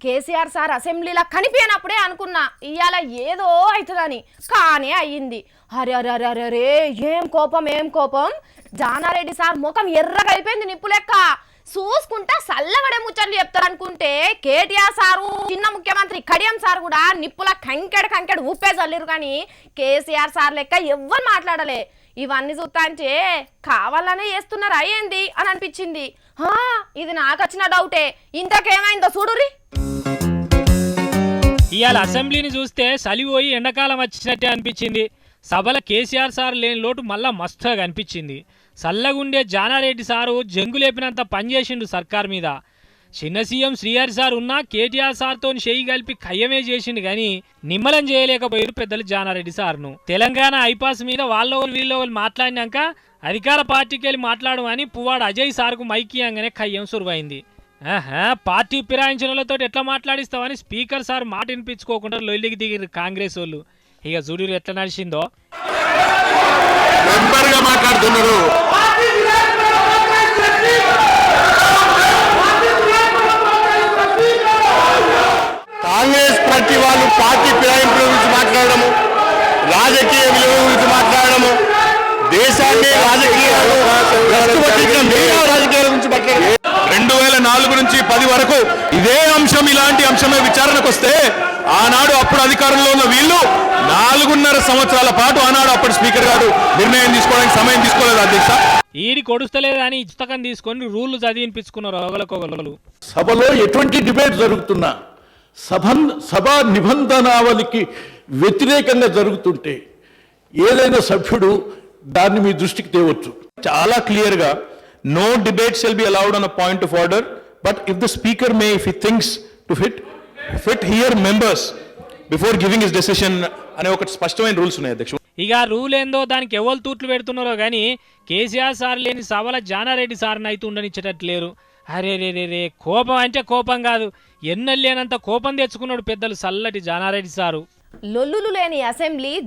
KCR sir అసెంబ్లీలో కనిపించినప్పుడే అనుకున్నా ఇవాళ ఏదో అవుతుందని, కానీ అయ్యింది. అరే అరే అరే అరే అరే ఏం కోపం. జానారెడ్డి సార్ ముఖం ఎర్రగా అయిపోయింది నిప్పు లెక్క. చూసుకుంటా సల్లగడే ముచ్చట్లు చెప్తారు అనుకుంటే కేటీఆర్ సారు, చిన్న ముఖ్యమంత్రి కడియం సార్ కూడా నిప్పుల కంకెడు ఉప్పే చల్లిరు. కానీ కేసీఆర్ సార్ లెక్క ఎవ్వరు మాట్లాడలే. ఇవన్నీ చూస్తాంటే కావాలనే చేస్తున్నారు అయ్యింది అని అనిపించింది. ఇది నాకు వచ్చిన డౌటే. ఇంతకేమైందో చూడురి. ఇవాళ అసెంబ్లీని చూస్తే సలిపోయి ఎండాకాలం వచ్చినట్టే అనిపించింది. సభల కేసీఆర్ సార్ లేని లోటు మళ్ళా మస్తుగా కనిపించింది. చల్లగుండే జానారెడ్డి సారు జంగులేపినంత పనిచేసిండు సర్కార్ మీద. చిన్న సీఎం శ్రీహరి సార్ ఉన్నా కేటీఆర్ సార్తో చేయి కలిపి ఖయ్యమే చేసిండు కానీ నిమ్మలం చేయలేకపోయారు పెద్దలు జానారెడ్డి సార్ను. తెలంగాణ ఐపాస్ మీద వీళ్ళోళ్ళు మాట్లాడినాక అధికార పార్టీకి వెళ్ళి మాట్లాడమని పువ్వాడు అజయ్ సార్కు మైకియంగానే ఖయ్యం సురువైంది. పార్టీ ఫిరాయించడంతో ఎట్లా మాట్లాడిస్తామని స్పీకర్ సార్ మాట వినిపించుకోకుండా లొల్లికి దిగిరు కాంగ్రెస్ వాళ్ళు. ఇక చూడు ఎట్లా నడిచిందో. మాట్లాడుతున్నారు కాంగ్రెస్ పార్టీ వాళ్ళు పార్టీ ఫిరాయింపుల గురించి మాట్లాడము, రాజకీయ విలువల గురించి మాట్లాడము, దేశాన్ని రాజకీయాల గురించి మాట్లాడము. 2004 నుంచి 10 వరకు ఇదే అంశం, ఇలాంటి అంశమే విచారణకు వస్తే ఆనాడు అప్పుడు అధికారంలో ఉన్న వీళ్ళు 4.5 సంవత్సరాల పాటు ఆనాడు అప్పుడు స్పీకర్ గారు నిర్ణయం తీసుకోవడానికి సమయం తీసుకోలేదు అధ్యక్ష. ఈడి కొడుస్తలేదని పుస్తకం తీసుకొని రూళ్లు చదివినిపించుకున్నారు ఒకరికొకరు. సభలో ఎటువంటి డిబేట్ జరుగుతున్నా సభా నిబంధనావళికి వ్యతిరేకంగా జరుగుతుంటే ఏదైనా సభ్యుడు దాన్ని మీ దృష్టికి తేవచ్చు. చాలా క్లియర్ గా no debate shall be allowed on a point of order, but if the speaker may if he thinks to fit hear members before giving his decision అనే ఒక స్పష్టమైన రూల్స్ ఉన్నాయి అధ్యక్ష. ఇక రూల్ ఏందో దానికి ఎవరు తూట్లు పెడుతున్నారో కానీ కేసీఆర్ సార్ లేని సభల జానారెడ్డి సార్ని అయితే ఉండనిచ్చేటట్లేరు. అరే రే రే రే కోపం అంటే కోపం కాదు, ఎన్నెల్లేనంత కోపం తెచ్చుకున్నాడు పెద్దలు సల్లటి జానారెడ్డి సారు. లొల్లులు లేని అసెంబ్లీ